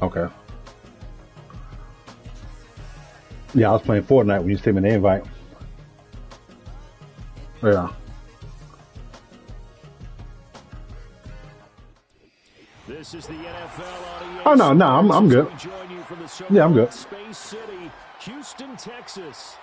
Okay. Yeah, I was playing Fortnite when you sent me the invite. Yeah. This is the NFL on EA Oh no, I'm good. We join you from the Yeah, I'm good. Space City, Houston, Texas.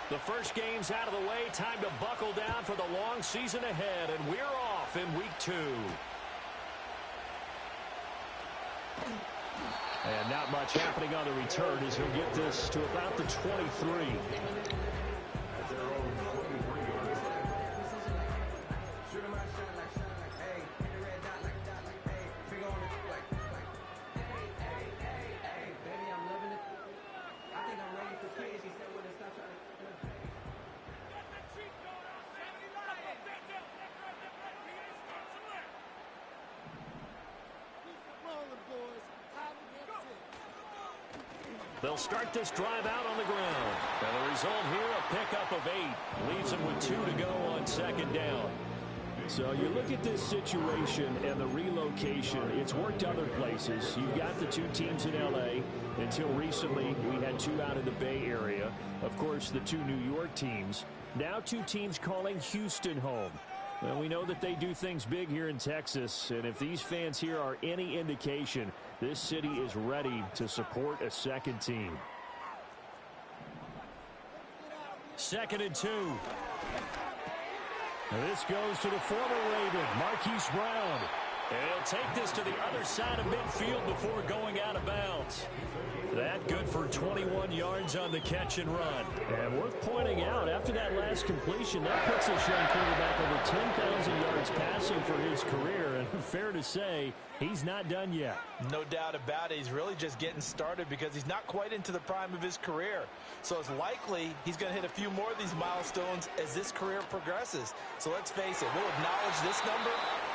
The first game's out of the way. Time to buckle down for the long season ahead, and we're off in week 2. And not much happening on the return as he'll get this to about the 23. They'll start this drive out on the ground. And the result here, a pickup of 8. Leaves them with 2 to go on second down. So you look at this situation and the relocation. It's worked other places. You've got the 2 teams in L.A. Until recently, we had 2 out in the Bay Area. Of course, the 2 New York teams. Now 2 teams calling Houston home. Well, we know that they do things big here in Texas, and if these fans here are any indication, this city is ready to support a second team. 2nd and 2. This goes to the former Raven, Marquise Brown. And he'll take this to the other side of midfield before going out of bounds. That good for 21 yards on the catch and run. And worth pointing out, after that last completion, that puts this young quarterback over 10,000 yards passing for his career. And fair to say, he's not done yet. No doubt about it. He's really just getting started because he's not quite into the prime of his career. So it's likely he's going to hit a few more of these milestones as this career progresses. So let's face it, we'll acknowledge this number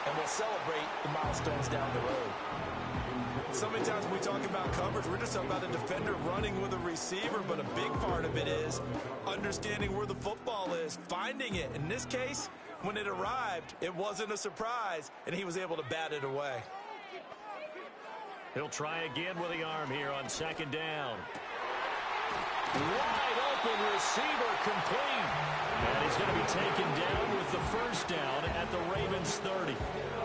and we'll celebrate the milestones down the road. So many times when we talk about coverage, we're just talking about a defender running with a receiver, but a big part of it is understanding where the football is, finding it. In this case, when it arrived, it wasn't a surprise, and he was able to bat it away. He'll try again with the arm here on 2nd down. Wide open receiver complete. And he's going to be taken down with the first down at the Ravens 30.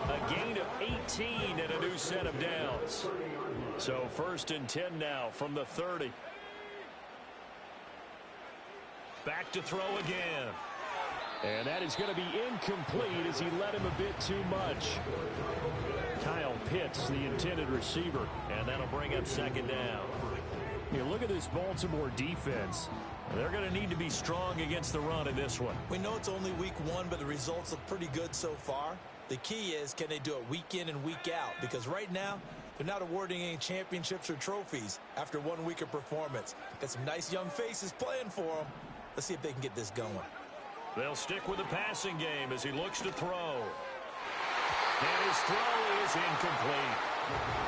A gain of 18 and a new set of downs. So 1st and 10 now from the 30. Back to throw again. And that is going to be incomplete as he led him a bit too much. Kyle Pitts, the intended receiver, and that'll bring up 2nd down. You look at this Baltimore defense. They're going to need to be strong against the run in this one. We know it's only week 1, but the results look pretty good so far. The key is, can they do it week in and week out? Because right now, they're not awarding any championships or trophies after 1 week of performance. Got some nice young faces playing for them. Let's see if they can get this going. They'll stick with the passing game as he looks to throw. And his throw is incomplete.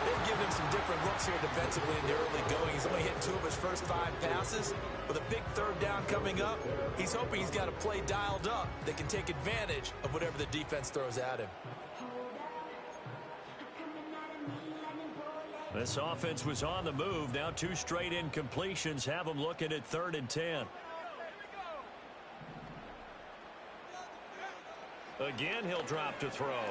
They've given him some different looks here defensively in the early going. He's only hit 2 of his first 5 passes. With a big 3rd down coming up, he's hoping he's got a play dialed up that can take advantage of whatever the defense throws at him. This offense was on the move. Now 2 straight incompletions have them looking at 3rd and 10. Again, he'll drop to throw.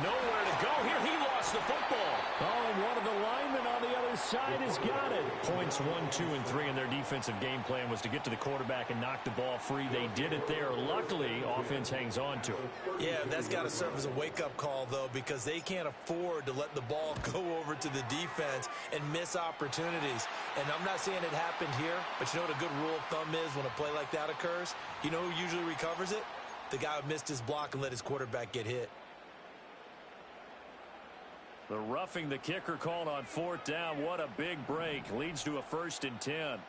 Nowhere to go here. He lost the football. Oh, and one of the linemen on the other side has got it. Points 1, 2, and 3 in their defensive game plan was to get to the quarterback and knock the ball free. They did it there. Luckily, offense hangs on to it. Yeah, that's got to serve as a wake-up call, though, because they can't afford to let the ball go over to the defense and miss opportunities. And I'm not saying it happened here, but you know what a good rule of thumb is when a play like that occurs? You know who usually recovers it? The guy who missed his block and let his quarterback get hit. The roughing the kicker called on 4th down. What a big break. Leads to a 1st and 10.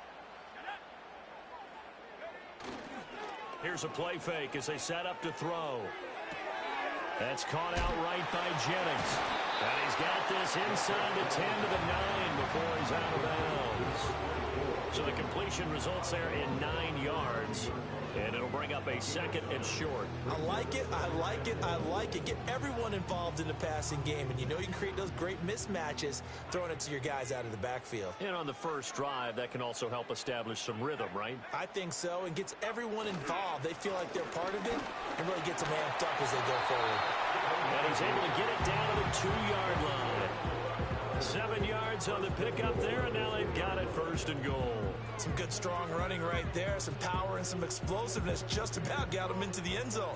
Here's a play fake as they set up to throw. That's caught out right by Jennings. And he's got this inside the 10 to the 9 before he's out of bounds. So the completion results there in 9 yards. And it'll bring up a second and short. I like it, I like it, I like it. Get everyone involved in the passing game, and you know you can create those great mismatches throwing it to your guys out of the backfield. And on the first drive, that can also help establish some rhythm, right? I think so, and gets everyone involved. They feel like they're part of it, and really gets them amped up as they go forward. And he's able to get it down to the 2-yard line. 7 yards on the pickup there, and now they've got it first and goal. Some good strong running right there, some power and some explosiveness, just about got them into the end zone.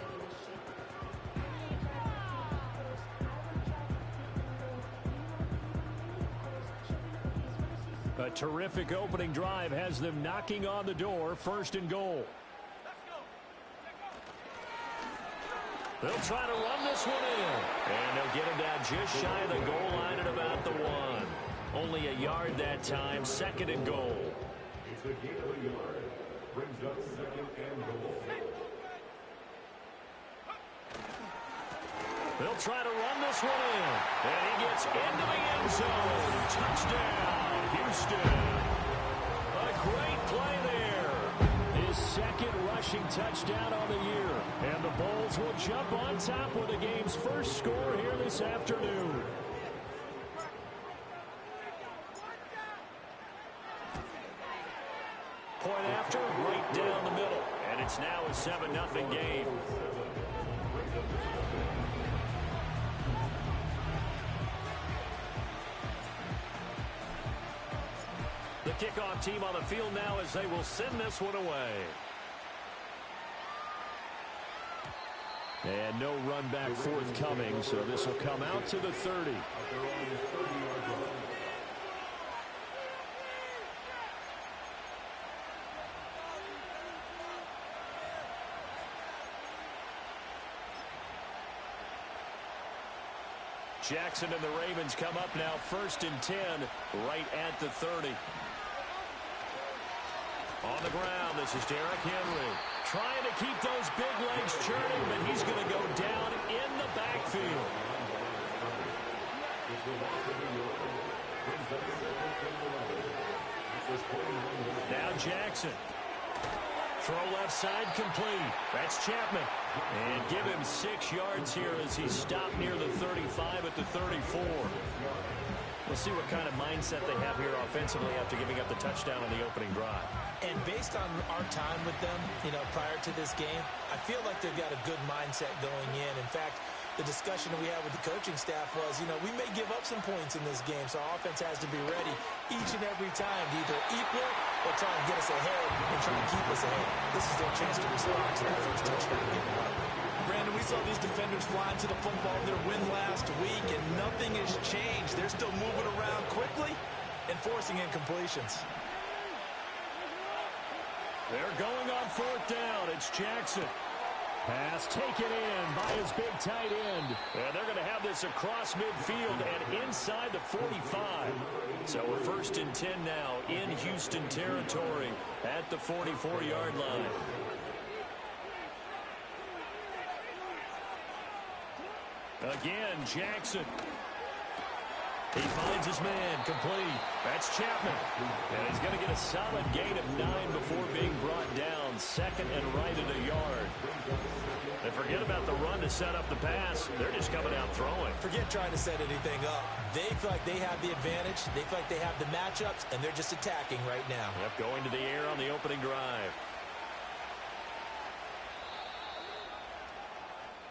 A terrific opening drive has them knocking on the door, first and goal. They'll try to run this one in. And they'll get him down just shy of the goal line at about the 1. Only a yard that time, second and goal. It's a gain of a yard. Brings up second and goal. They'll try to run this one in. And he gets into the end zone. Touchdown, Houston. A great play there. His second rushing touchdown on the year. And the Bulls will jump on top with the game's first score here this afternoon. Point after, right down the middle. And it's now a 7-0 game. The kickoff team on the field now as they will send this one away. And no run back forthcoming, so this will come out to the 30. Jackson and the Ravens come up now first and 10 right at the 30. On the ground, this is Derrick Henry. Trying to keep those big legs churning, but he's going to go down in the backfield. Now Jackson. Throw left side complete. That's Chapman. And give him 6 yards here as he's stopped near the 35 at the 34. We'll see what kind of mindset they have here offensively after giving up the touchdown on the opening drive. And based on our time with them, prior to this game, I feel like they've got a good mindset going in. In fact, the discussion that we had with the coaching staff was, we may give up some points in this game, so our offense has to be ready each and every time to either equal or try and get us ahead and try and keep us ahead. This is their chance to respond to that first touchdown given up. Brandon, we saw these defenders flying to the football in their win last week, and nothing has changed. They're still moving around quickly and forcing incompletions. They're going on fourth down. It's Jackson. Pass taken in by his big tight end. And they're going to have this across midfield and inside the 45. So a first and 10 now in Houston territory at the 44-yard line. Again, Jackson. He finds his man complete. That's Chapman. And he's going to get a solid gain of 9 before being brought down. Second and right at a yard. And forget about the run to set up the pass. They're just coming out throwing. Forget trying to set anything up. They feel like they have the advantage. They feel like they have the matchups, and they're just attacking right now. Yep, going to the air on the opening drive.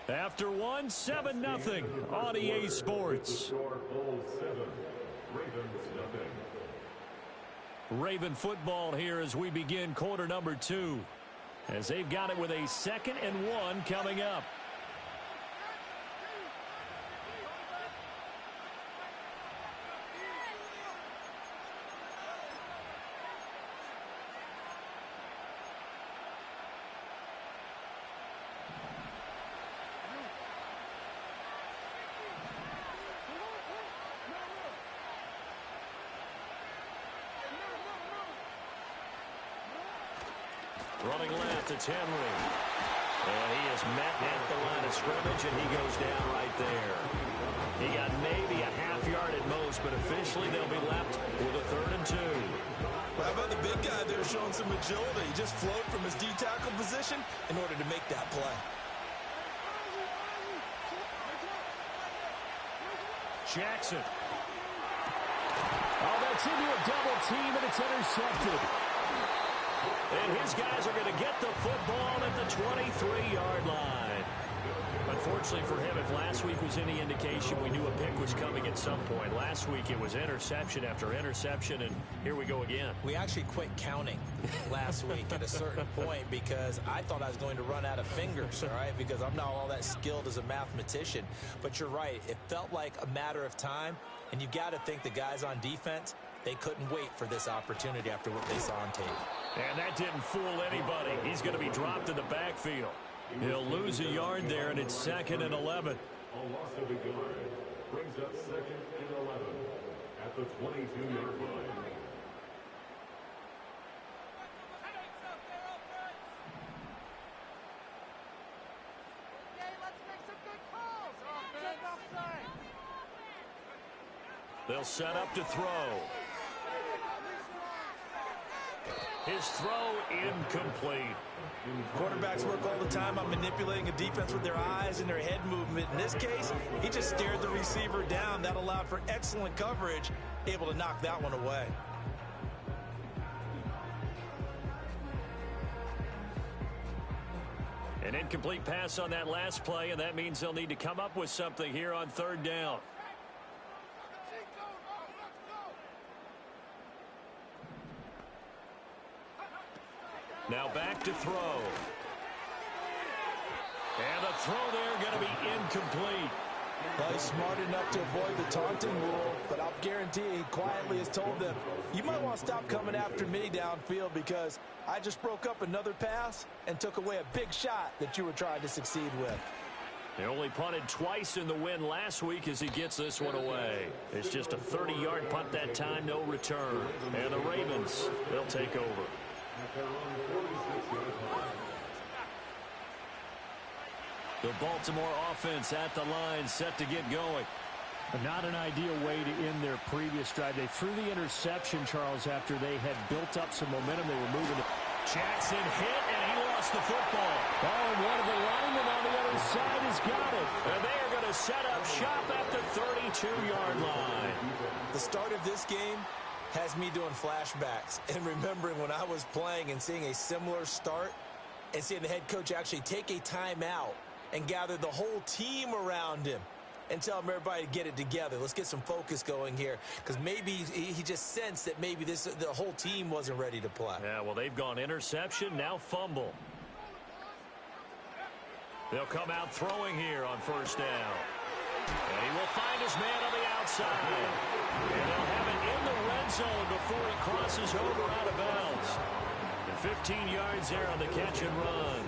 After 1, 7-0 on EA Sports. Raven football here as we begin quarter number 2. As they've got it with a 2nd and 1 coming up. Running left, it's Henry. And he is met at the line of scrimmage, and he goes down right there. He got maybe a half yard at most, but officially they'll be left with a 3rd and 2. Well, how about the big guy there showing some agility? He just floated from his D-tackle position in order to make that play. Jackson. Oh, that's into a double team, and it's intercepted. And his guys are going to get the football at the 23-yard line. Unfortunately for him, if last week was any indication, we knew a pick was coming at some point. Last week it was interception after interception, and here we go again. We actually quit counting last week at a certain point because I thought I was going to run out of fingers, all right, because I'm not all that skilled as a mathematician. But you're right. It felt like a matter of time, and you got to think the guys on defense, they couldn't wait for this opportunity after what they saw on tape. And that didn't fool anybody. He's going to be dropped in the backfield. He'll lose a yard there, and it's 2nd and 11. A loss of a yard brings up 2nd and 11 at the 22-yard line. They'll set up to throw. His throw incomplete. Quarterbacks work all the time on manipulating a defense with their eyes and their head movement. In this case, he just stared the receiver down. That allowed for excellent coverage, able to knock that one away. An incomplete pass on that last play, and that means they'll need to come up with something here on 3rd down. Now back to throw. And the throw there going to be incomplete. Well, he's smart enough to avoid the taunting rule, but I'll guarantee he quietly has told them, you might want to stop coming after me downfield because I just broke up another pass and took away a big shot that you were trying to succeed with. They only punted twice in the win last week as he gets this one away. It's just a 30-yard punt that time, no return. And the Ravens, they'll take over. The Baltimore offense at the line, set to get going. Not an ideal way to end their previous drive. They threw the interception, Charles, after they had built up some momentum. They were moving. Jackson hit, and he lost the football. Oh, and one of the linemen on the other side has got it. And they are going to set up shop at the 32-yard line. The start of this game has me doing flashbacks and remembering when I was playing and seeing a similar start and seeing the head coach actually take a timeout and gather the whole team around him and tell him everybody to get it together. Let's get some focus going here because maybe he just sensed that maybe the whole team wasn't ready to play. Yeah, well, they've gone interception, now fumble. They'll come out throwing here on 1st down. And he will find his man on the outside. And they'll have it in the red zone before he crosses over out of bounds. And 15 yards there on the catch and run.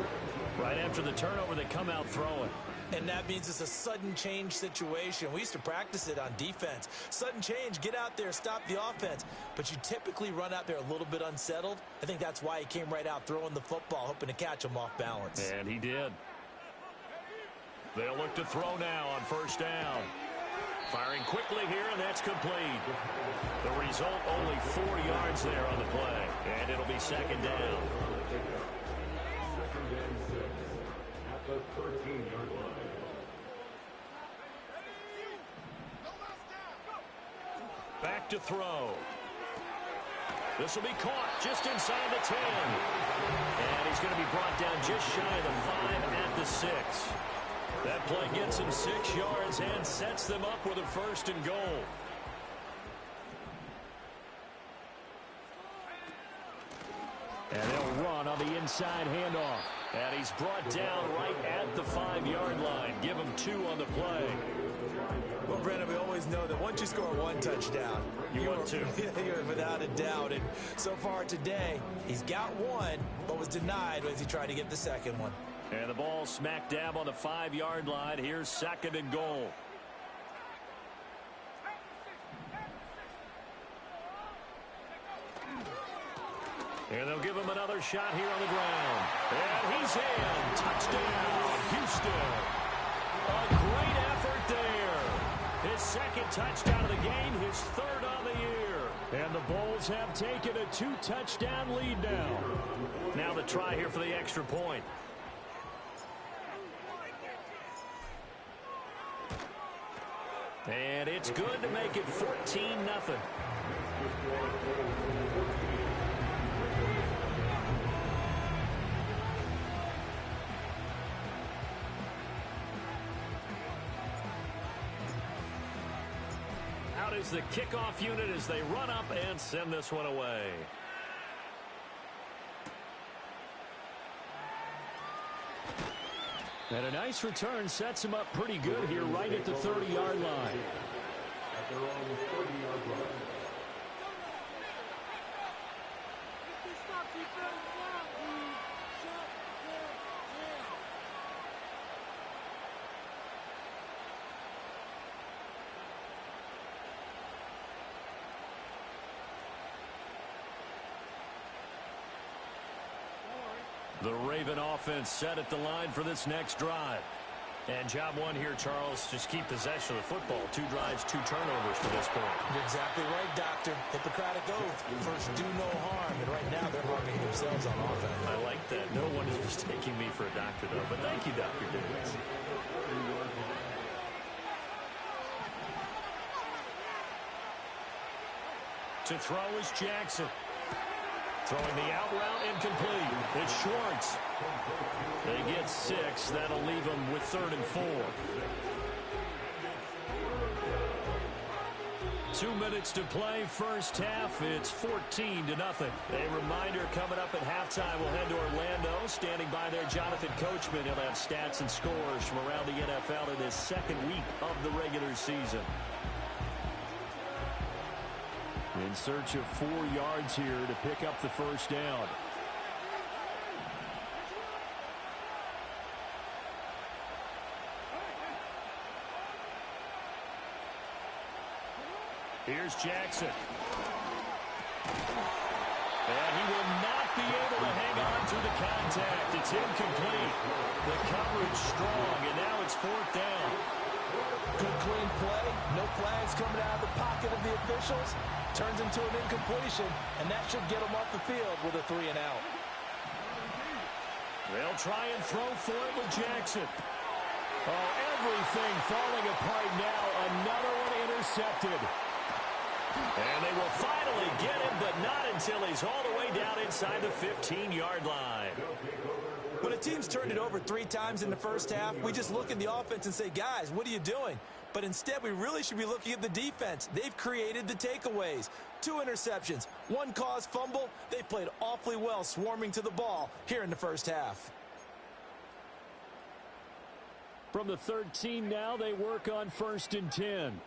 Right after the turnover, they come out throwing. And that means it's a sudden change situation. We used to practice it on defense. Sudden change, get out there, stop the offense. But you typically run out there a little bit unsettled. I think that's why he came right out throwing the football, hoping to catch him off balance. And he did. They'll look to throw now on 1st down. Firing quickly here, and that's complete. The result, only 4 yards there on the play. And it'll be 2nd down. 2nd and 6 at the 13-yard line. Back to throw. This will be caught just inside the 10. And he's going to be brought down just shy of the 5 at the 6. That play gets him 6 yards and sets them up with a 1st and goal. And they'll run on the inside handoff. And he's brought down right at the 5-yard line. Give him 2 on the play. Well, Brandon, we always know that once you score 1 touchdown, You want 2. You're without a doubt. And so far today, he's got 1, but was denied as he tried to get the 2nd one. And the ball smack dab on the 5-yard line. Here's 2nd and goal. And they'll give him another shot here on the ground. And he's in. Touchdown, Houston. second touchdown of the game, his third on the year. And the Bulls have taken a 2-touchdown lead now. Now the try here for the extra point. And it's good to make it 14-0. Out is the kickoff unit as they run up and send this one away. And a nice return sets him up pretty good here right at the 30-yard line. At their own 30-yard line. The Raven offense set at the line for this next drive. And job one here, Charles, just keep possession of the football. 2 drives, 2 turnovers to this point. You're exactly right, Doctor. Hippocratic oath. First, do no harm. And right now, they're harming themselves on offense. I like that. No one is mistaking me for a doctor, though. But thank you, Dr. Davis. To throw is Jackson. Throwing the out route incomplete. It's Schwartz. They get 6. That'll leave them with 3rd and 4. 2 minutes to play first half. It's 14-0. A reminder coming up at halftime. We'll head to Orlando. Standing by there, Jonathan Coachman. He'll have stats and scores from around the NFL in his 2nd week of the regular season. In search of 4 yards here to pick up the first down. Here's Jackson. And he will not be able to hang on through the contact. It's incomplete. The coverage strong, and now it's 4th down. Good clean play. No flags coming out of the pocket of the officials. Turns into an incompletion, and that should get them off the field with a 3 and out. They'll try and throw for it with Jackson. Oh, everything falling apart now. Another one intercepted. And they will finally get him, but not until he's all the way down inside the 15-yard line. When a team's turned it over 3 times in the first half, we just look at the offense and say, guys, what are you doing? But instead, we really should be looking at the defense. They've created the takeaways. 2 interceptions, 1 caused fumble. They played awfully well swarming to the ball here in the first half. From the 13 now, they work on 1st and 10.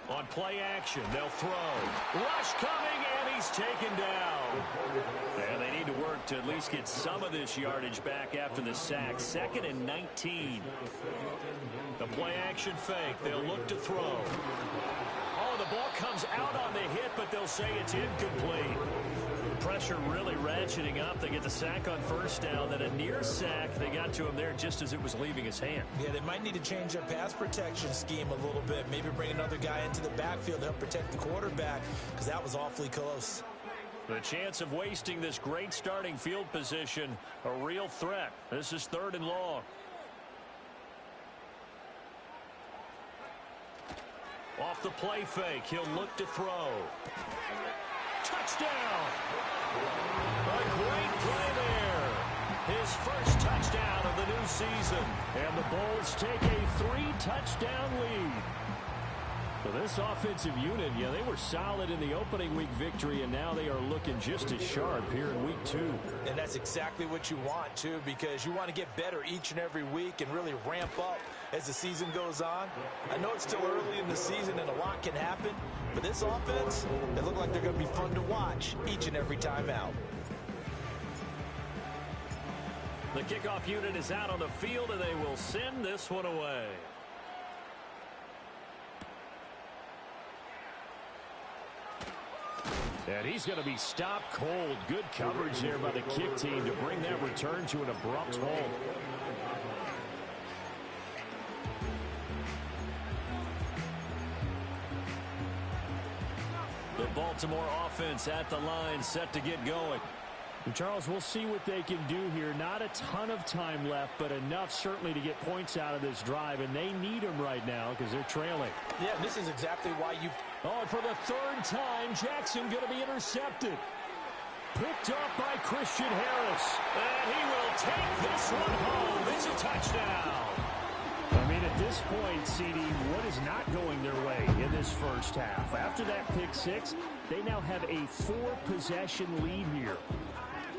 On play action, they'll throw. Rush coming, and he's taken down. And they need to work to at least get some of this yardage back after the sack. 2nd and 19. The play action fake. They'll look to throw. Oh, the ball comes out on the hit, but they'll say it's incomplete. Pressure really ratcheting up. They get the sack on 1st down. Then a near sack. They got to him there just as it was leaving his hand. Yeah, they might need to change their pass protection scheme a little bit. Maybe bring another guy into the backfield to help protect the quarterback, because that was awfully close. The chance of wasting this great starting field position, a real threat. This is 3rd and long. Off the play fake, he'll look to throw. Touchdown! A great play there. His first touchdown of the new season. And the Bulls take a 3-touchdown lead. So this offensive unit, yeah, they were solid in the opening week victory, and now they are looking just as sharp here in week 2. And that's exactly what you want, too, because you want to get better each and every week and really ramp up as the season goes on. I know it's still early in the season and a lot can happen, but this offense, they look like they're going to be fun to watch each and every time out. The kickoff unit is out on the field, and they will send this one away. And he's going to be stopped cold. Good coverage there by the kick team to bring that return to an abrupt halt. Baltimore offense at the line, set to get going. And Charles, we'll see what they can do here. Not a ton of time left, but enough certainly to get points out of this drive, and they need them right now because they're trailing. Yeah, this is exactly why you... Oh, and for the third time, Jackson going to be intercepted. Picked off by Christian Harris. And he will take this one home. It's a touchdown. I mean, at this point, CD, what is not going their way in this first half? After that pick six, they now have a 4-possession lead here.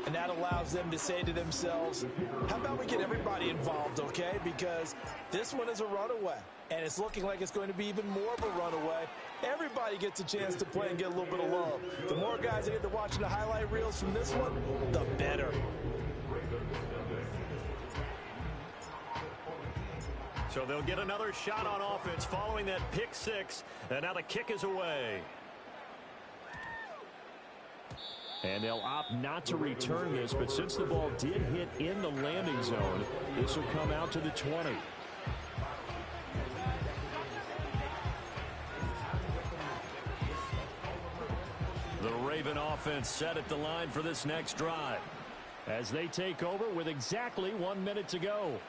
And that allows them to say to themselves, how about we get everybody involved, okay? Because this one is a runaway, and it's looking like it's going to be even more of a runaway. Everybody gets a chance to play and get a little bit of love. The more guys that get to watching the highlight reels from this one, the better. So they'll get another shot on offense following that pick six, and now the kick is away. And they'll opt not to return this, but since the ball did hit in the landing zone, this will come out to the 20. The Raven offense set at the line for this next drive, as they take over with exactly 1 minute to go.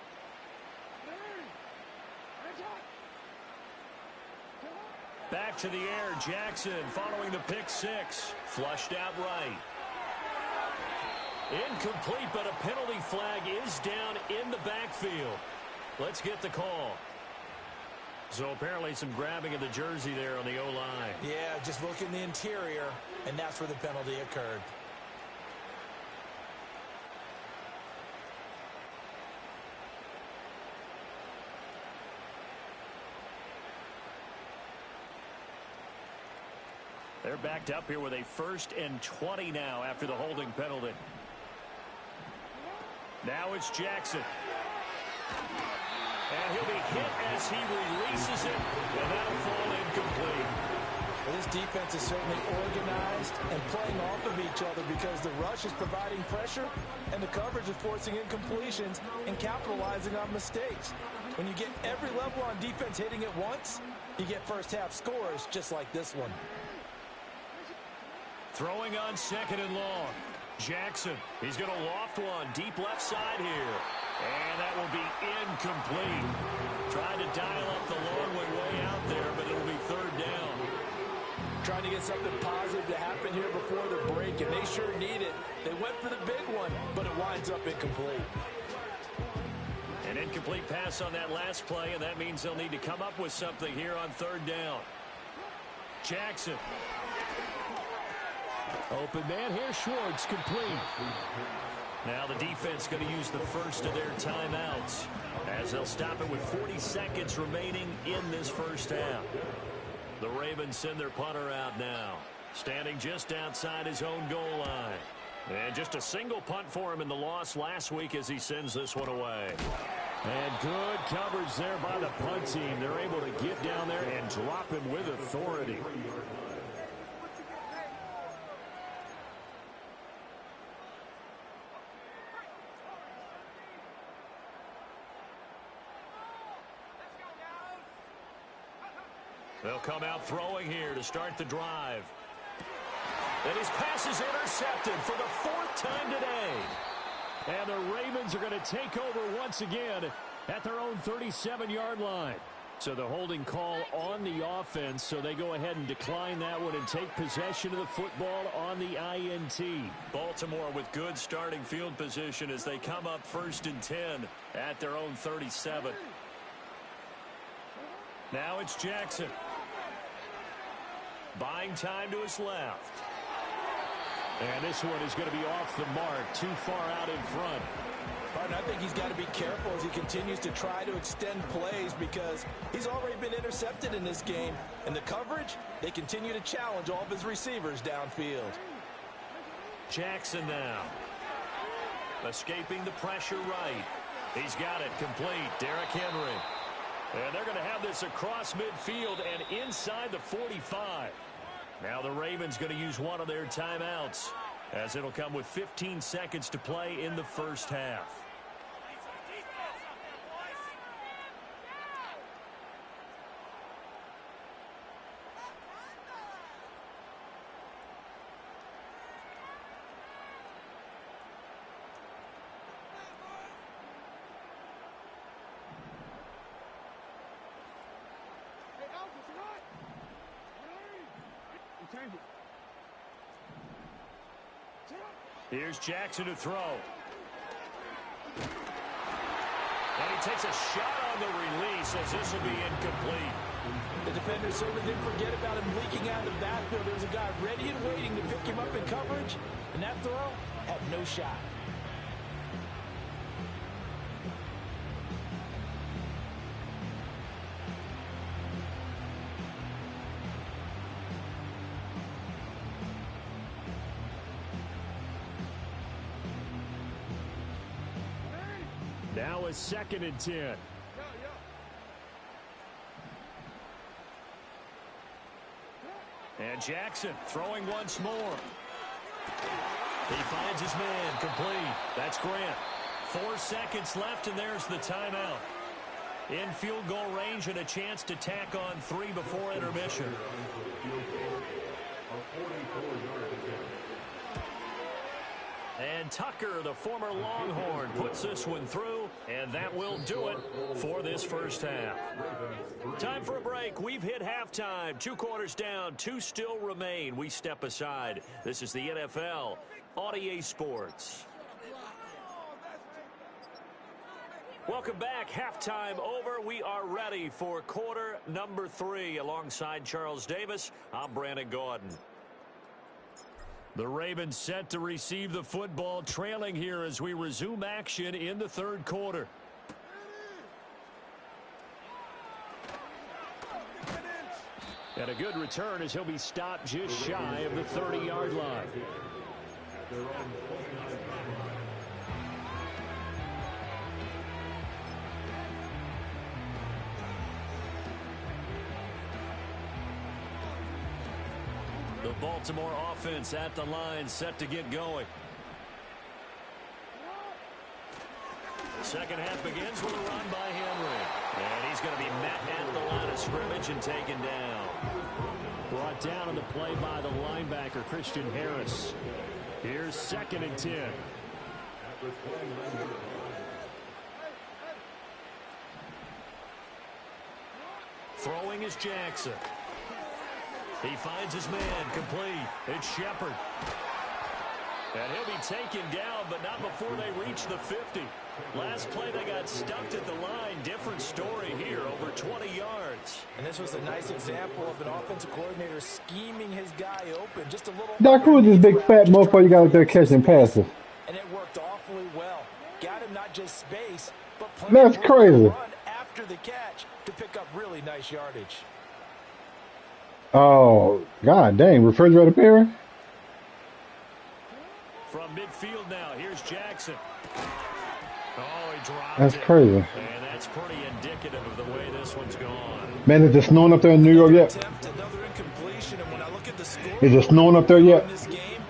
Back to the air, Jackson following the pick six. Flushed out right. Incomplete, but a penalty flag is down in the backfield. Let's get the call. So apparently some grabbing of the jersey there on the O-line. Yeah, just look in the interior, and that's where the penalty occurred. They're backed up here with a 1st and 20 now after the holding penalty. Now it's Jackson. And he'll be hit as he releases it, and that'll fall incomplete. Well, this defense is certainly organized and playing off of each other because the rush is providing pressure and the coverage is forcing incompletions and capitalizing on mistakes. When you get every level on defense hitting at once, you get first half scores just like this one. Throwing on 2nd and long. Jackson, he's going to loft one deep left side here. And that will be incomplete. Tried to dial up the long way out there, but it'll be 3rd down. Trying to get something positive to happen here before the break, and they sure need it. They went for the big one, but it winds up incomplete. An incomplete pass on that last play, and that means they'll need to come up with something here on 3rd down. Jackson. Open man here, Schwartz, complete. Now the defense going to use the first of their timeouts as they'll stop it with 40 seconds remaining in this first half. The Ravens send their punter out now, standing just outside his own goal line. And just a single punt for him in the loss last week as he sends this one away. And good coverage there by the punt team. They're able to get down there and drop him with authority. They'll come out throwing here to start the drive. And his pass is intercepted for the 4th time today. And the Ravens are going to take over once again at their own 37-yard line. So the holding call on the offense, so they go ahead and decline that one and take possession of the football on the INT. Baltimore with good starting field position as they come up 1st and 10 at their own 37. Now it's Jackson. Buying time to his left. And this one is going to be off the mark, too far out in front. Martin, I think he's got to be careful as he continues to try to extend plays because he's already been intercepted in this game. And the coverage, they continue to challenge all of his receivers downfield. Jackson now. Escaping the pressure right. He's got it complete. Derrick Henry. And they're going to have this across midfield and inside the 45. Now the Ravens going to use one of their timeouts as it'll come with 15 seconds to play in the first half. Here's Jackson to throw. And he takes a shot on the release as this will be incomplete. The defender certainly didn't forget about him leaking out of the backfield. There was a guy ready and waiting to pick him up in coverage, and that throw had no shot. Now a 2nd and 10. And Jackson throwing once more. He finds his man complete. That's Grant. 4 seconds left, and there's the timeout. In field goal range and a chance to tack on 3 before intermission. And Tucker, the former Longhorn, puts this one through, and that will do it for this first half. Time for a break. We've hit halftime. 2 quarters down, 2 still remain. We step aside. This is the NFL on EA Sports. Welcome back. Halftime over. We are ready for quarter number 3. Alongside Charles Davis, I'm Brandon Gordon. The Ravens set to receive the football, trailing here as we resume action in the 3rd quarter. And a good return as he'll be stopped just shy of the 30-yard line. The Baltimore offense at the line, set to get going. Second half begins with a run by Henry. And he's going to be met at the line of scrimmage and taken down. Brought down on the play by the linebacker, Christian Harris. Here's 2nd and 10. Throwing is Jackson. He finds his man complete. It's Shepard. And he'll be taken down, but not before they reach the 50. Last play, they got stuffed at the line. Different story here, over 20 yards. And this was a nice example of an offensive coordinator scheming his guy open. Just a little. Doc, who is this big fat motherfucker you got out there catching passes? And it worked awfully well. Got him not just space, but That's crazy. Run after the catch to pick up really nice yardage. Oh, god dang, refrigerator pairing? From midfield now, here's Jackson. Oh, he dropped That's it. crazy. And that's pretty indicative of the way this one's gone. Man, is it snowing up there in New York yet? Another incompletion, and when I look at the score Is it snowing up there yet? in this game,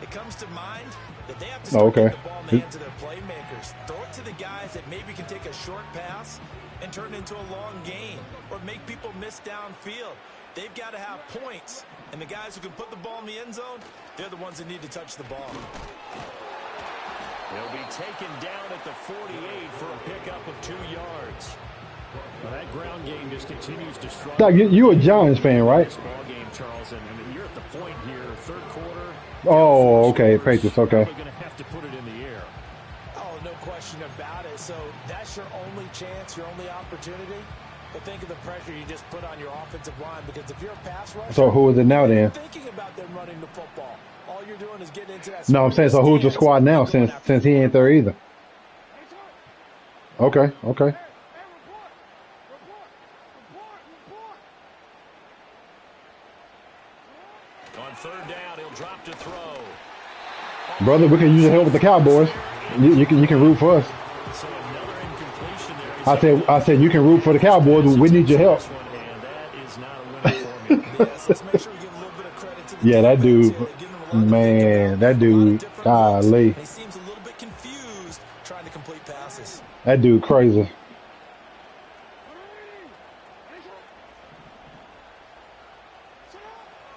it comes to mind that they have to Oh, start okay. getting the ball in the hands of their playmakers. Throw it to the guys that maybe can take a short pass and turn it into a long gain or make people miss downfield. They've got to have points, and the guys who can put the ball in the end zone, they're the ones that need to touch the ball. He'll be taken down at the 48 for a pickup of 2 yards. Well, that ground game just continues to struggle. Doc, you a Giants fan, right? This ball game, Charles, and I mean, you're at the point here, 3rd quarter. Oh, okay, Patriots, okay. You're going to have to put it in the air. Oh, no question about it. So that's your only chance, your only opportunity. But think of the pressure you just put on your offensive line, because if you're a pass rusher, So who is it now then? thinking about them running the football. All you're doing is getting into that. No, I'm saying, so who's the squad now since he ain't there either? Okay, okay. On 3rd down, he'll drop to throw. Brother, we can use the help with the Cowboys. You can root for us. So another incompletion there. I said you can root for the Cowboys. We need your help. And that is not a winning formula. Yes, let's make sure we give a little bit of credit to the Yeah, that defense dude, here. They're giving them a lot of man, that different dude, looks. golly, He seems a little bit confused trying to complete passes. that dude crazy.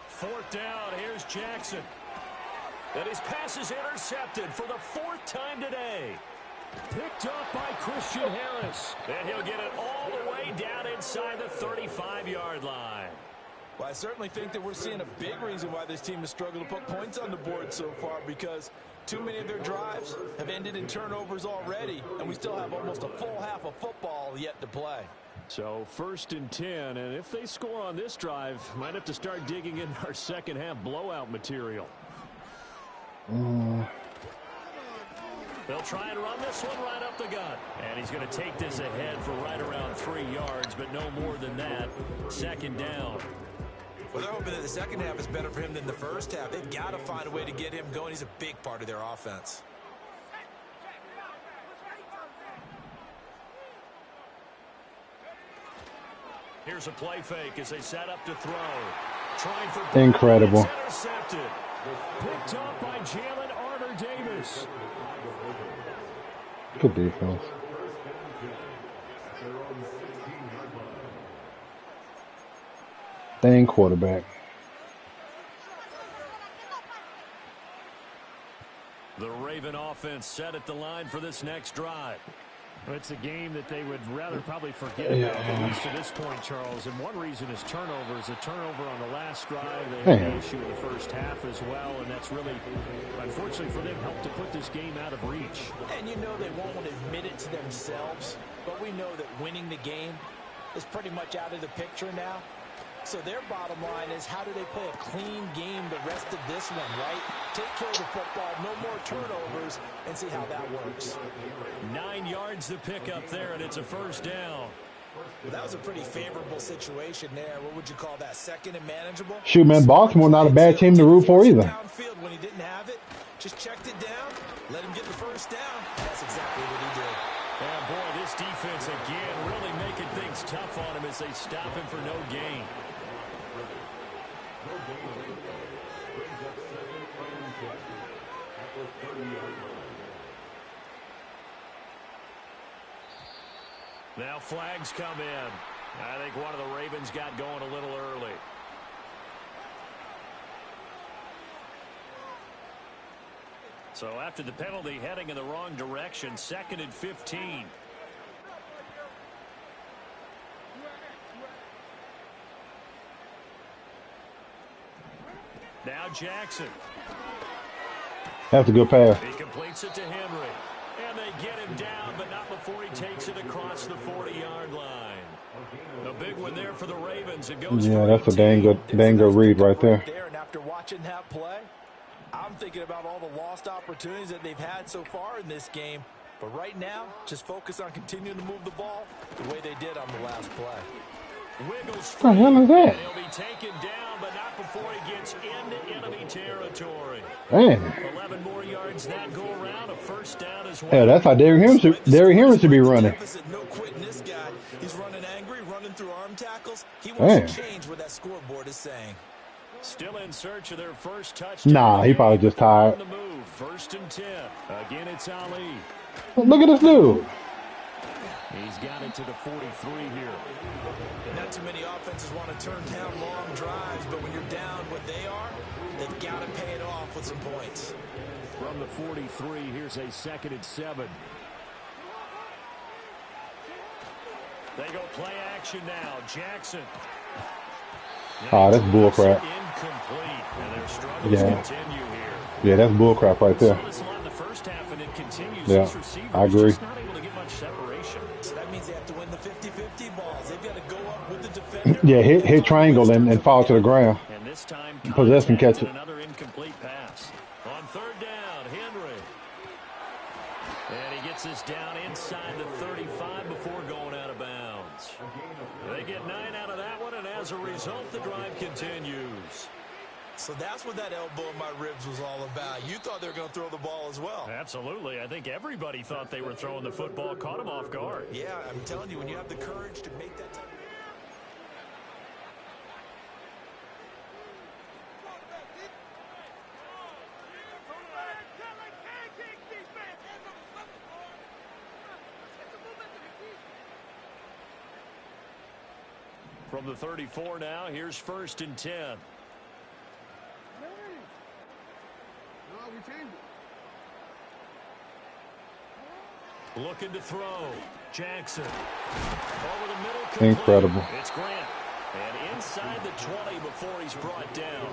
Fourth down, here's Jackson. And his pass is intercepted for the 4th time today. Picked up by Christian Harris. And he'll get it all the way down inside the 35-yard line. Well, I certainly think that we're seeing a big reason why this team has struggled to put points on the board so far, because too many of their drives have ended in turnovers already, and we still have almost a full half of football yet to play. So 1st and 10, and if they score on this drive, might have to start digging in our second half blowout material. They'll try and run this one right up the gut. And he's going to take this ahead for right around 3 yards, but no more than that. 2nd down. Well, they're hoping that the second half is better for him than the first half. They've got to find a way to get him going. He's a big part of their offense. Here's a play fake as they set up to throw. Trying for incredible. Intercepted. Picked up by Jalen Armour-Davis. Good defense. Dang quarterback. The Raven offense set at the line for this next drive. It's a game that they would rather probably forget about, at least to this point, Charles. And one reason is turnovers. A turnover on the last drive. They had an issue in the first half as well, and that's really, unfortunately for them, helped to put this game out of reach. And you know they won't admit it to themselves, but we know that winning the game is pretty much out of the picture now. So their bottom line is, how do they play a clean game the rest of this one, right? Take care of the football, no more turnovers, and see how that works. 9 yards to pick up there, and it's a 1st down. Well, that was a pretty favorable situation there. What would you call that? 2nd and manageable? Shoot, man, Baltimore not a bad team to root for either. Downfield when he didn't have it, just checked it down, let him get the 1st down. That's exactly what he did. And boy, this defense again really making things tough on him as they stop him for no gain. Now flags come in. I think one of the Ravens got going a little early. So after the penalty, heading in the wrong direction, 2nd and 15. Now Jackson. That's a good pass. He completes it to Henry. And they get him down, but not before he takes it across the 40-yard line. A big one there for the Ravens. It goes that's a dang good read right there. And after watching that play, I'm thinking about all the lost opportunities that they've had so far in this game. But right now, just focus on continuing to move the ball the way they did on the last play. Wiggles What the hell is that? He'll be taken down, but not before he gets into enemy territory. Dang. 11 more yards that go around, a 1st down as well. Yeah, that's how Derrick Henry should be running. No quitting this guy. He's running angry, running through arm tackles. He wants to change what that scoreboard is saying. Still in search of their first touchdown. Nah, he probably just tired. On the move, 1st and 10. Again, it's Ali. Look at this dude. He's got it to the 43 here. Not too many offenses want to turn down long drives, but when you're down what they are, they've got to pay it off with some points. From the 43, here's a 2nd and 7. They go play action now. Jackson. Oh, that's bullcrap. Incomplete, and their struggles continue here. Yeah, that's bullcrap right there. Yeah, I agree. Not able to get much separation. So that means they have to win the 50-50 balls. They've got to go up with the defender. Yeah, hit triangle and fall to the ground. And this time, possess and catch it. Another incomplete pass. On 3rd down, Henry. And he gets this down inside the 35 before going out of bounds. They get 9 out of that one, and as a result, the drive continues. So that's what that elbow in my ribs was all about. You thought they were going to throw the ball as well. Absolutely. I think everybody thought they were throwing the football, caught him off guard. Yeah, I'm telling you, when you have the courage to make that type of... From the 34 now, here's 1st and 10. Looking to throw. Jackson. Over the middle. Complete. Incredible. It's Grant. And inside the 20 before he's brought down.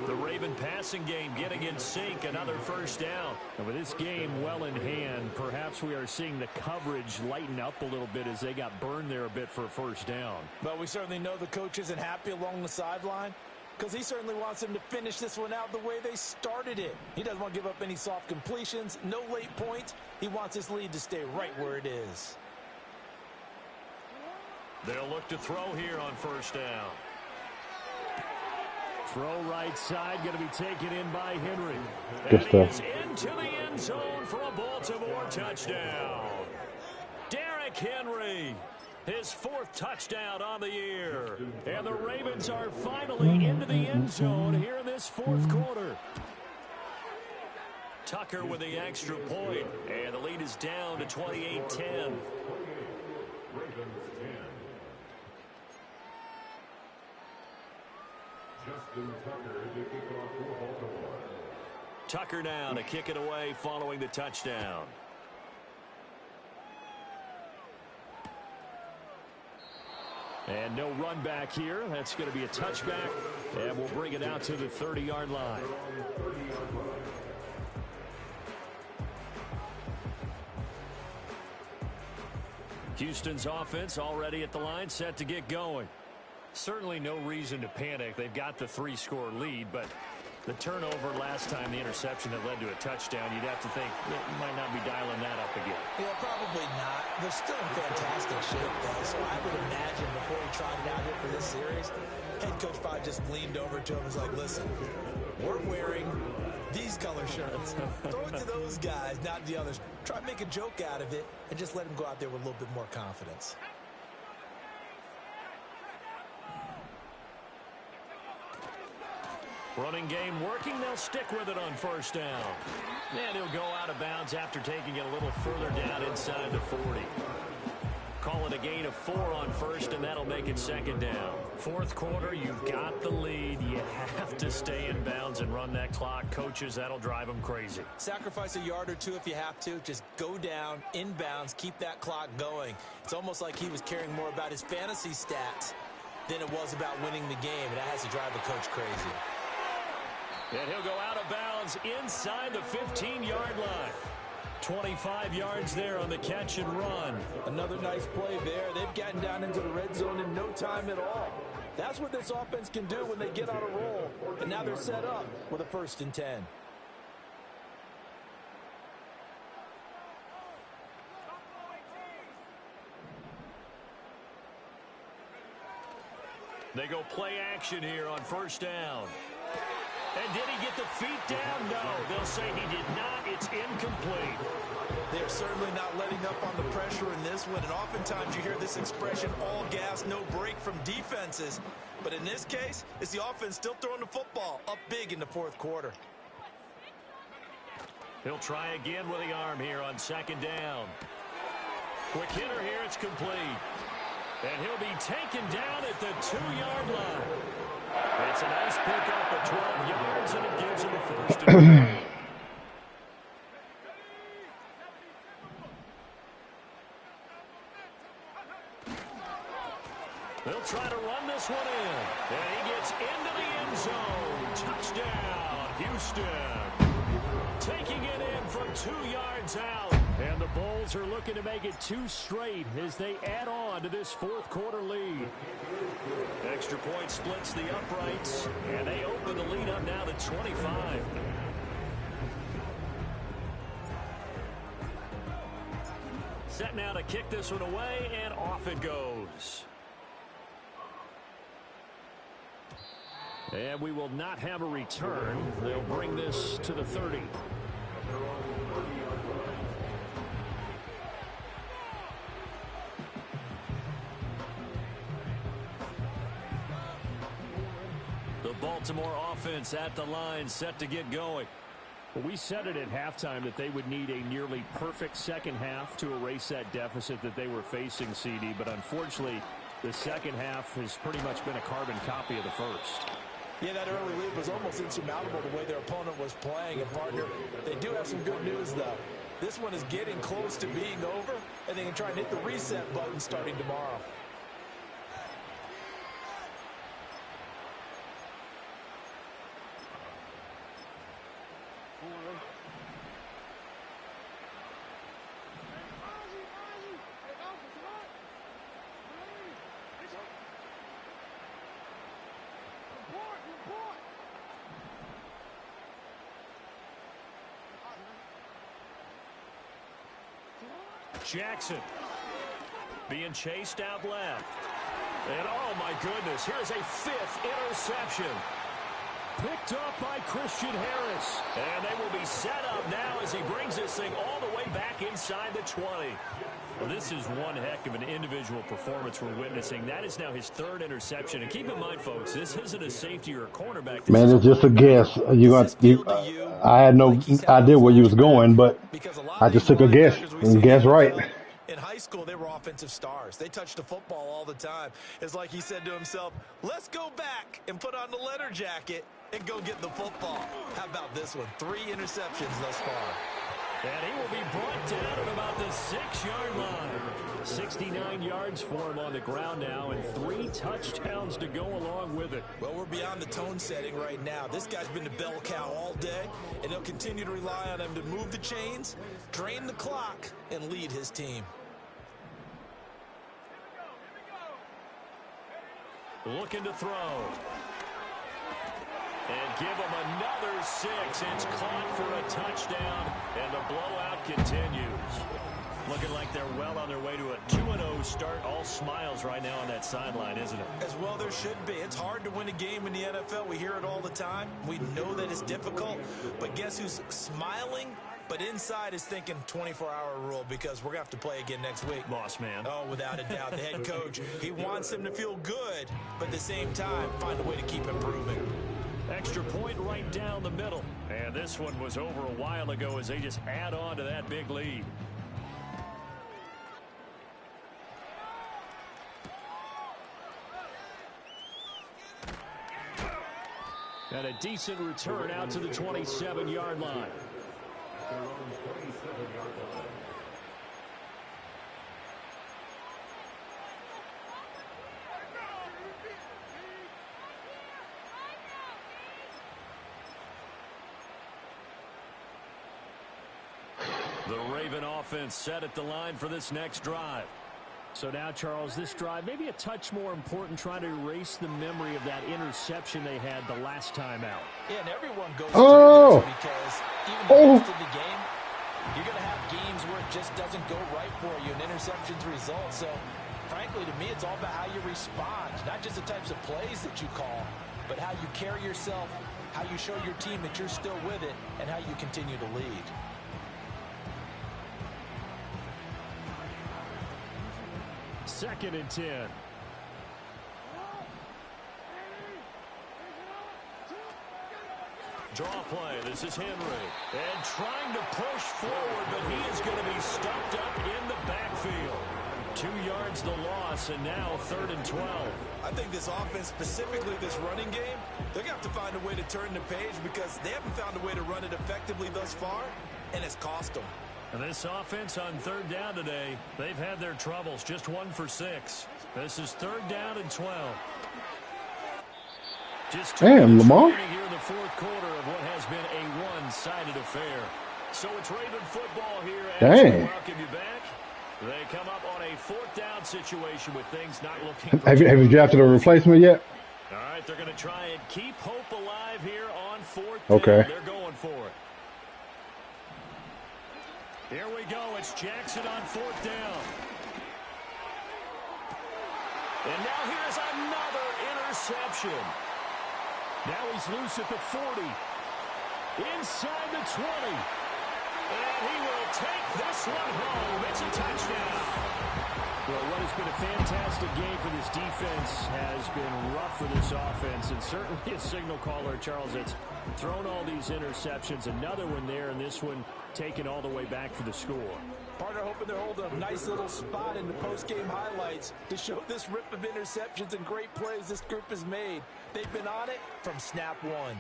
The Raven passing game getting in sync, another first down. And with this game well in hand, perhaps we are seeing the coverage lighten up a little bit as they got burned there a bit for a first down. But we certainly know the coach isn't happy along the sideline because he certainly wants them to finish this one out the way they started it. He doesn't want to give up any soft completions, no late points. He wants his lead to stay right where it is. They'll look to throw here on first down. Throw right side, going to be taken in by Henry. Good And stuff. he is into the end zone for a Baltimore touchdown. Derrick Henry, his 4th touchdown on the year. And the Ravens are finally into the end zone here in this 4th quarter. Tucker with the extra point, and the lead is down to 28-10. Tucker now to kick it away following the touchdown. And no run back here. That's going to be a touchback, and we'll bring it out to the 30-yard line. Houston's offense already at the line, set to get going. Certainly no reason to panic. They've got the 3-score lead, but the turnover last time, the interception that led to a touchdown, you'd have to think that you might not be dialing that up again. Yeah, probably not. They're still in fantastic shape, though, so I would imagine before he tried it out here for this series, head coach probably just leaned over to him and was like, listen, we're wearing these color shirts. Throw it to those guys, not the others. Try to make a joke out of it and just let him go out there with a little bit more confidence. Running game working. They'll stick with it on first down. And he'll go out of bounds after taking it a little further down inside the 40. Call it a gain of 4 on first, and that'll make it second down. 4th quarter, you've got the lead. You have to stay in bounds and run that clock. Coaches, that'll drive them crazy. Sacrifice a yard or 2 if you have to. Just go down, in bounds, keep that clock going. It's almost like he was caring more about his fantasy stats than it was about winning the game, and that has to drive the coach crazy. And he'll go out of bounds inside the 15-yard line. 25 yards there on the catch and run. Another nice play there. They've gotten down into the red zone in no time at all. That's what this offense can do when they get on a roll. And now they're set up with a 1st and 10. They go play action here on first down. And did he get the feet down? No, they'll say he did not. It's incomplete. They're certainly not letting up on the pressure in this one. And oftentimes you hear this expression, all gas, no break from defenses. But in this case, it's the offense still throwing the football up big in the 4th quarter. He'll try again with the arm here on second down. Quick hitter here. It's complete. And he'll be taken down at the 2-yard line. It's a nice pickup of 12 yards, and it gives him a 1st and 10. They'll try to run this one in. And he gets into the end zone. Touchdown, Houston. Taking it in from 2 yards out. And the Bulls are looking to make it 2 straight as they add on to this 4th quarter lead. Extra point splits the uprights, and they open the lead up now to 25. Set now to kick this one away, and off it goes. And we will not have a return. They'll bring this to the 30. The Baltimore offense at the line, set to get going. Well, we said it at halftime that they would need a nearly perfect second half to erase that deficit that they were facing, CD. But unfortunately, the second half has pretty much been a carbon copy of the first. Yeah, that early lead was almost insurmountable the way their opponent was playing. And, partner, they do have some good news, though. This one is getting close to being over, and they can try and hit the reset button starting tomorrow. Jackson being chased out left. And oh my goodness, here's a 5th interception. Picked up by Christian Harris. And they will be set up now as he brings this thing all the way back inside the 20. Well, this is one heck of an individual performance we're witnessing. That is now his 3rd interception. And keep in mind, folks, this isn't a safety or a cornerback. Man, it's just a guess. I had no idea where you was going, but I just took a guess and guessed right. In high school, they were offensive stars. They touched the football all the time. It's like he said to himself, let's go back and put on the leather jacket and go get the football. How about this one? 3 interceptions thus far. And he will be brought down at about the 6-yard line. 69 yards for him on the ground now, and 3 touchdowns to go along with it. Well, we're beyond the tone setting right now. This guy's been the bell cow all day, and he'll continue to rely on him to move the chains, drain the clock, and lead his team. Looking to throw. And give him another 6. It's caught for a touchdown, and the blowout continues. Looking like they're well on their way to a 2-0 start. All smiles right now on that sideline, isn't it? As well there should be. It's hard to win a game in the NFL. We hear it all the time. We know that it's difficult. But guess who's smiling? But inside is thinking 24-hour rule, because we're going to have to play again next week. Boss man. Oh, without a doubt. The head coach, he wants them to feel good, but at the same time, find a way to keep improving. Extra point right down the middle. And this one was over a while ago as they just add on to that big lead. And a decent return out to the 27-yard line. The Raven offense set at the line for this next drive. So now, Charles, this drive maybe a touch more important, trying to erase the memory of that interception they had the last time out. Yeah, and everyone goes through this, because even the rest of the game, you're going to have games where it just doesn't go right for you, and interceptions result. So, frankly, to me, it's all about how you respond, not just the types of plays that you call, but how you carry yourself, how you show your team that you're still with it, and how you continue to lead. Second and 10. Draw play. This is Henry. And trying to push forward, but he is going to be stuffed up in the backfield. 2 yards the loss, and now 3rd and 12. I think this offense, specifically this running game, they're going to have to find a way to turn the page, because they haven't found a way to run it effectively thus far, and it's cost them. And this offense on 3rd down today, they've had their troubles. Just 1 for 6. This is 3rd down and 12. Just damn, Lamar. Here in the 4th quarter of what has been a one-sided affair. So it's Raven football here. Dang. Welcome you back. They come up on a 4th down situation with things not looking. Have you drafted a replacement yet? All right, they're going to try and keep hope alive here on 4th Okay. down. They're going for it. Here we go. It's Jackson on 4th down. And now here's another interception. Now he's loose at the 40. Inside the 20. And he will take this one home. It's a touchdown. Well, what has been a fantastic game for this defense has been rough for this offense, and certainly a signal caller, Charles, that's thrown all these interceptions. Another one there, and this one taken all the way back for the score. Partner hoping to hold a nice little spot in the post-game highlights to show this rip of interceptions and great plays this group has made. They've been on it from snap 1.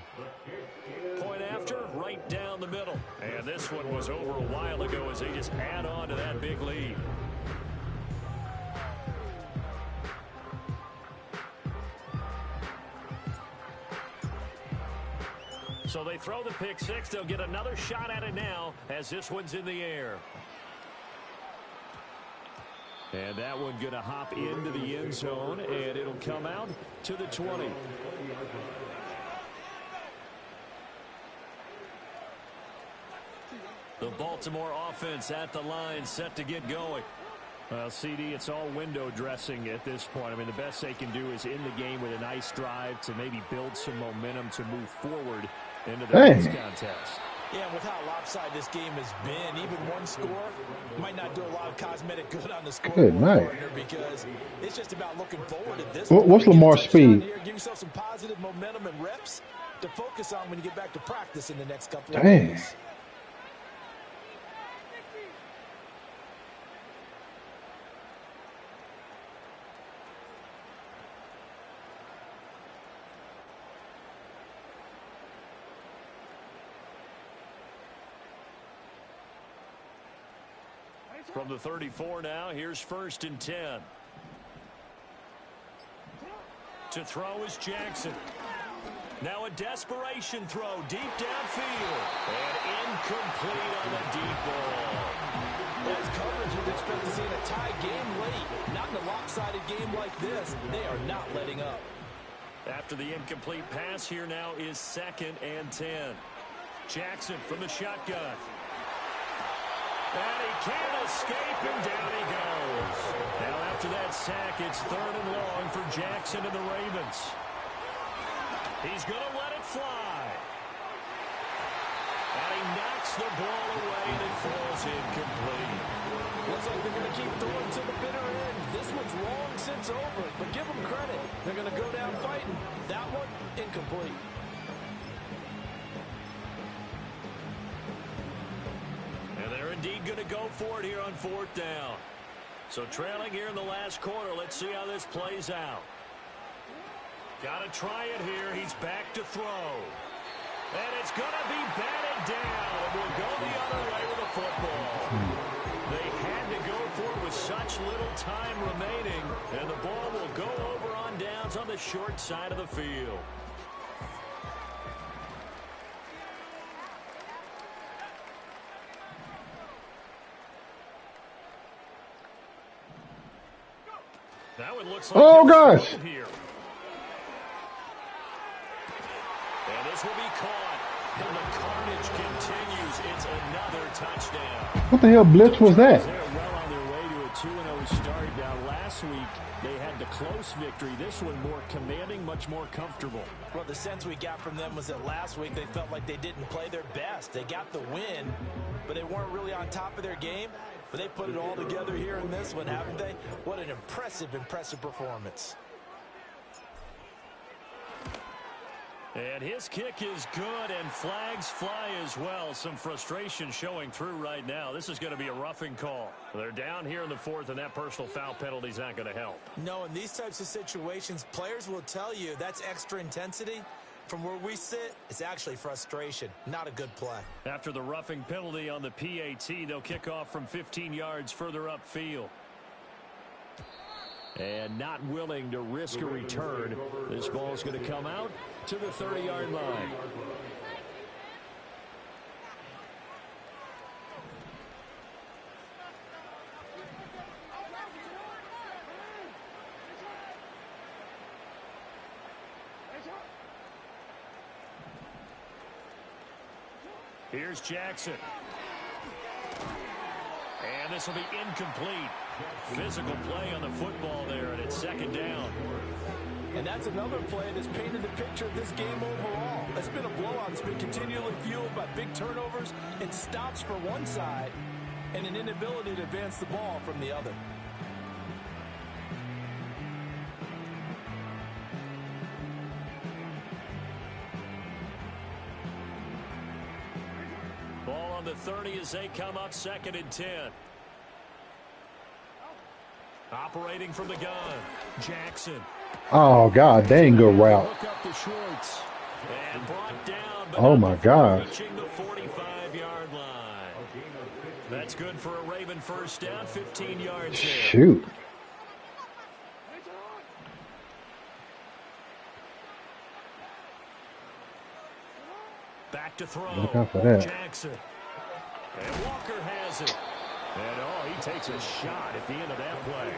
Point after, right down the middle. And this one was over a while ago as they just add on to that big lead. So they throw the pick 6. They'll get another shot at it now as this one's in the air. And that one going to hop into the end zone, and it'll come out to the 20. The Baltimore offense at the line, set to get going. Well, CD, it's all window dressing at this point. I mean, the best they can do is in the game with a nice drive to maybe build some momentum to move forward into the next contest. Yeah, with how lopsided this game has been, even one score might not do a lot of cosmetic good on the scoreboard, partner, because it's just about looking forward at this. What's Lamar's speed? Here, give yourself some positive momentum and reps to focus on when you get back to practice in the next couple of days. From the 34 now, here's 1st and 10. To throw is Jackson. Now a desperation throw deep downfield. And incomplete on the deep ball. That's coverage you'd expect to see in a tie game late. Not in a lopsided game like this. They are not letting up. After the incomplete pass, here now is 2nd and 10. Jackson from the shotgun. And he can't escape, and down he goes. Now after that sack, it's 3rd and long for Jackson and the Ravens. He's going to let it fly. And he knocks the ball away, and it falls incomplete. Looks like they're going to keep throwing to the bitter end. This one's long since over, but give them credit. They're going to go down fighting. That one, incomplete. Indeed going to go for it here on 4th down. So trailing here in the last quarter. Let's see how this plays out. Got to try it here. He's back to throw. And it's going to be batted down. We'll go the other way with the football. They had to go for it with such little time remaining. And the ball will go over on downs on the short side of the field. Now it looks like gosh! Here. And this will be caught. And the carnage continues. It's another touchdown. What the hell blitz was that? They're well on their way to a 2-0 start. Now last week they had the close victory. This one more commanding, much more comfortable. Well, the sense we got from them was that last week they felt like they didn't play their best. They got the win, but they weren't really on top of their game. But they put it all together here in this one, haven't they? What an impressive performance. And his kick is good, and flags fly as well. Some frustration showing through right now. This is going to be a roughing call. They're down here in the 4th, and that personal foul penalty is not going to help. No, in these types of situations, players will tell you that's extra intensity. From where we sit, it's actually frustration. Not a good play. After the roughing penalty on the PAT, they'll kick off from 15 yards further upfield. And not willing to risk a return. This ball's going to come out to the 30-yard line. Here's Jackson. And this will be incomplete. Physical play on the football there, and it's 2nd down. And that's another play that's painted the picture of this game overall. It's been a blowout. It's been continually fueled by big turnovers and stops for one side and an inability to advance the ball from the other. Ball on the 30 as they come up 2nd and 10. Operating from the gun, Jackson. Oh, God, dang good route. Look up to Schwartz. And brought down, but oh, my gosh. Reaching the 45-yard line. That's good for a Raven 1st down, 15 yards here. Shoot. Back to throw. Look out for that. Jackson. And Walker has it. And, he takes a shot at the end of that play.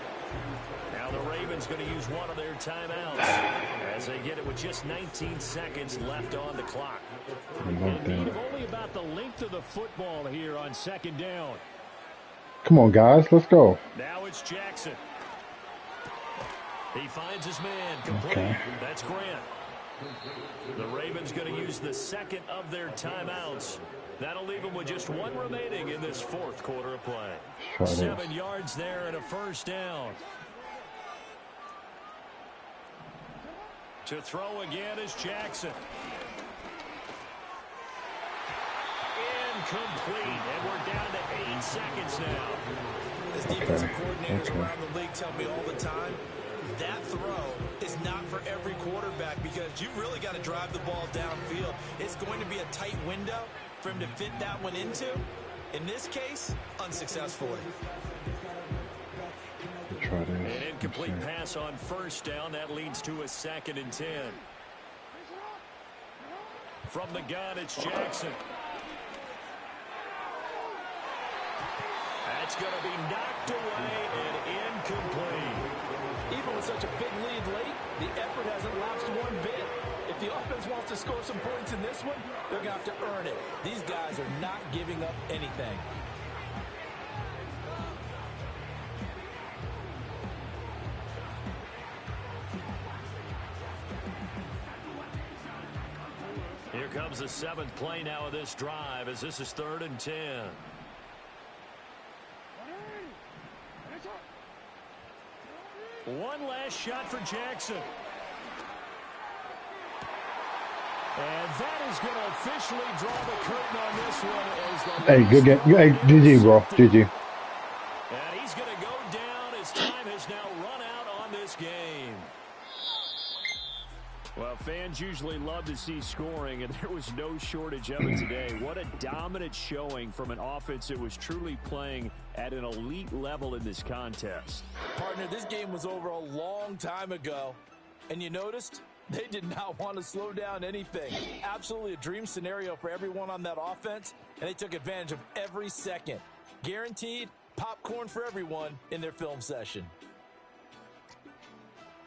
Now the Ravens going to use one of their timeouts as they get it with just 19 seconds left on the clock. In need of only about the length of the football here on second down. Come on, guys. Let's go. Now it's Jackson. He finds his man complete. Okay. That's Grant. The Ravens going to use the second of their timeouts. That'll leave them with just one remaining in this fourth quarter of play. 7 yards there and a first down. To throw again is Jackson. Incomplete, and we're down to 8 seconds now. As defensive coordinators around the league tell me all the time, that throw is not for every quarterback because you've really got to drive the ball downfield. It's going to be a tight window for him to fit that one into. In this case, unsuccessfully. An incomplete pass on first down. That leads to a 2nd and 10. From the gun, it's Jackson. That's going to be knocked away and incomplete. Even with such a big lead late, the effort hasn't lapsed one bit. If the offense wants to score some points in this one, they're going to have to earn it. These guys are not giving up anything. Here comes the 7th play now of this drive as this is 3rd and 10. One last shot for Jackson. And that is going to officially draw the curtain on this one. As the Hey, good game. Hey, GG, bro. GG. And he's going to go down as time has now run out on this game. Well, fans usually love to see scoring, and there was no shortage of it today. What a dominant showing from an offense that was truly playing at an elite level in this contest. Partner, this game was over a long time ago, and you noticed they did not want to slow down anything. Absolutely a dream scenario for everyone on that offense, and they took advantage of every second. Guaranteed popcorn for everyone in their film session.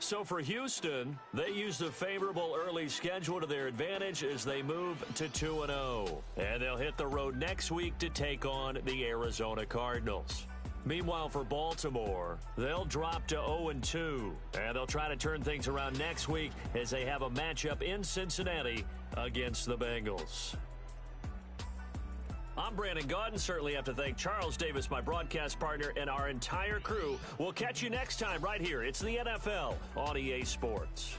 So for Houston, they used a favorable early schedule to their advantage as they move to 2-0. And they'll hit the road next week to take on the Arizona Cardinals. Meanwhile, for Baltimore, they'll drop to 0-2. And they'll try to turn things around next week as they have a matchup in Cincinnati against the Bengals. I'm Brandon Gaudin. Certainly have to thank Charles Davis, my broadcast partner, and our entire crew. We'll catch you next time right here. It's the NFL on EA Sports.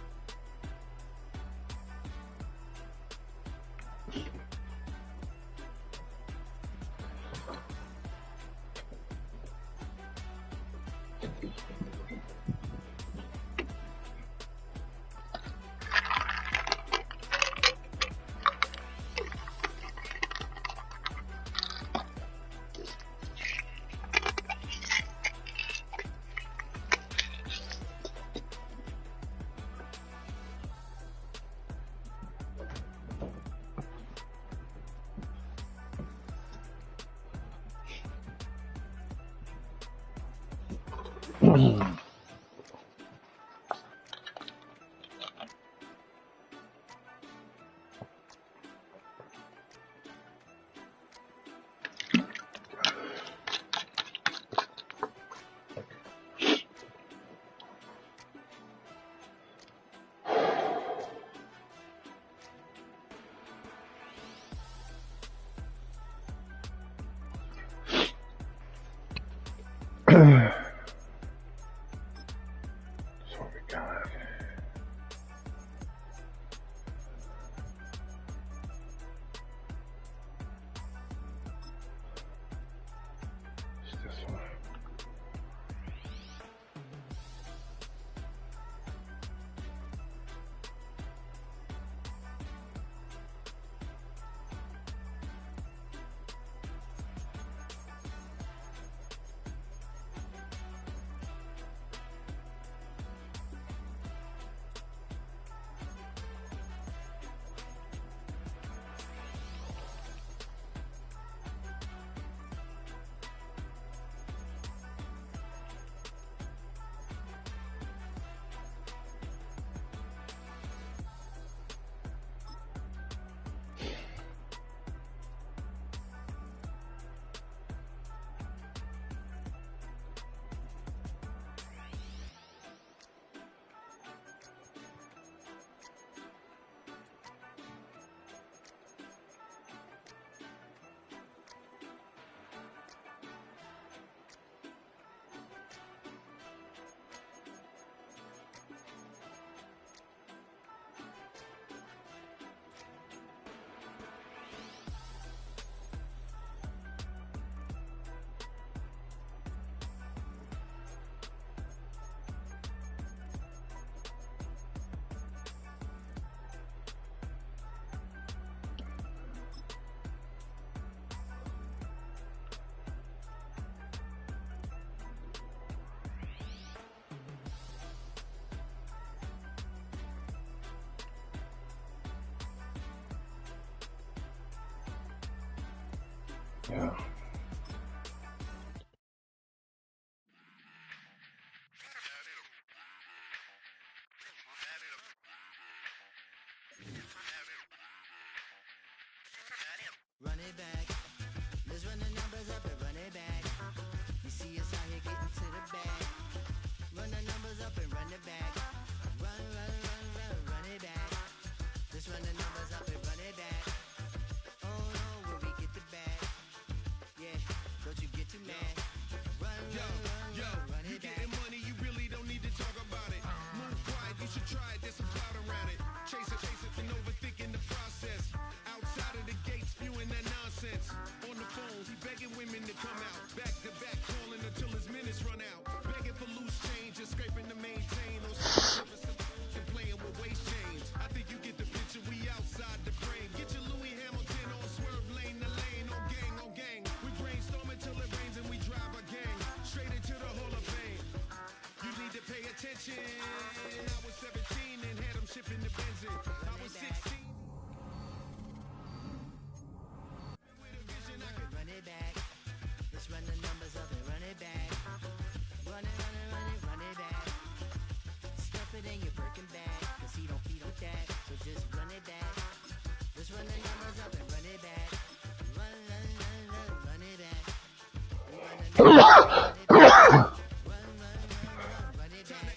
Yeah. Run it back. Let's run the numbers up and run it back. You see us out here getting to the bag. Run the numbers up and run it back. Run, run, run, run, run it back. Let's run the numbers up and run it back. Oh no, when we get the bag. Yeah, don't you get too mad. Run, run, run, run it back. Getting money, you really don't need to talk about it. Move quiet, you should try it, there's some clout around it. Chase it, and overthinking the process. Outside of the gate, spewing that nonsense. On the phone, he begging women to come out. Back to back, calling until his minutes run out. Begging for loose change and scraping to maintain. Those and playing with waist chains. I think you get the picture, we outside the frame. Get your Louis Hamilton on swerve lane to lane. On gang, on gang. We brainstorm until it rains and we drive our gang straight into the Hall of Fame. You need to pay attention. I was 17 and had them shipping the benzine. I was 16. Run it back. Let's run the numbers up and run it back. Run it, run it, run it, run it back. Stuff it in your Birkin bag, cause he don't feed on that. So just run it back. Let's run the numbers up and run it back. Run, run, run, run, run it back. We run the numbers up and run it back. Run, run, run, run, run it back.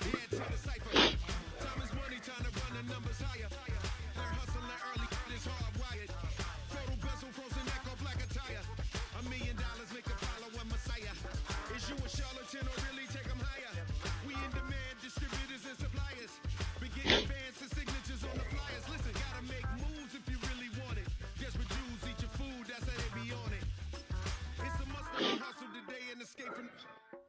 Time is money, time to run the numbers higher. Learn hustle and early, this hardwired. Total bezel, frozen neck or black attire. $1 million make a follow a messiah. Is you a charlatan or really take them higher? We in demand, distributors and suppliers. Beginning bands and signatures on the flyers. Listen, gotta make moves if you really want it. Desperate Jews eat your food, that's how they be on it. It's a must that we hustle today and escape from.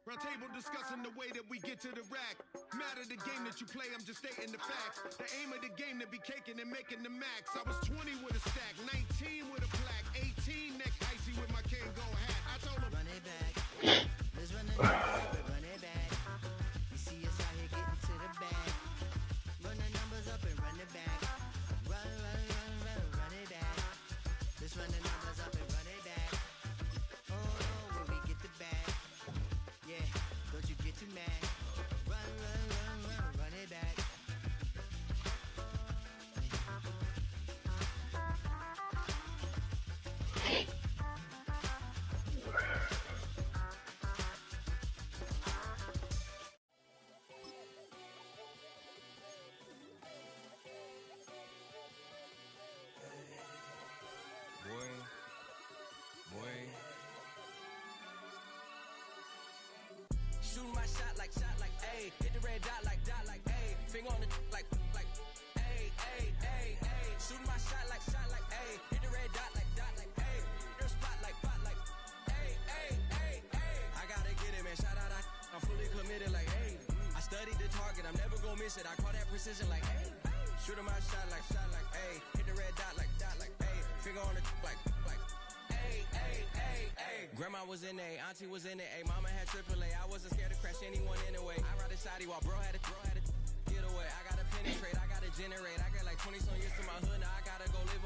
Round table discussing the way that we get to the rack. Matter the game that you play, I'm just stating the facts. The aim of the game to be caking and making the max. I was 20 with a stack, 19 with a plaque, 18 neck icy with my Kango hat. I told him, Run it back. Let's run the numbers up and run it back. You see us out here getting to the bag. Run the numbers up and run it back. Run, run, run, run, run it back. Let's run the numbers up and run it back. Oh no, when we get the bag. Yeah, don't you get too mad. Run, run, run, run, run it back. Shooting my shot like, ayy. Hit the red dot like, ayy. Finger on the like, ayy, ayy, ayy, ayy. Shooting my shot like, ayy. Hit the red dot like, ayy. Your spot like, ayy, ayy, ayy, ayy. I gotta get it, man. Shout out, I'm fully committed like, ayy. I studied the target, I'm never gonna miss it. I call that precision like, ayy. Shooting my shot like, ayy. Hit the red dot like, ayy. Finger on the like, ayy, ayy, ayy, ayy. Grandma was in A, auntie was in it, ayy. Mama had AAA, I wasn't scared to crash anyone anyway. I ride a shotty while bro had to get away. I gotta penetrate, I gotta generate. I got like 20 some years to my hood, now I gotta go live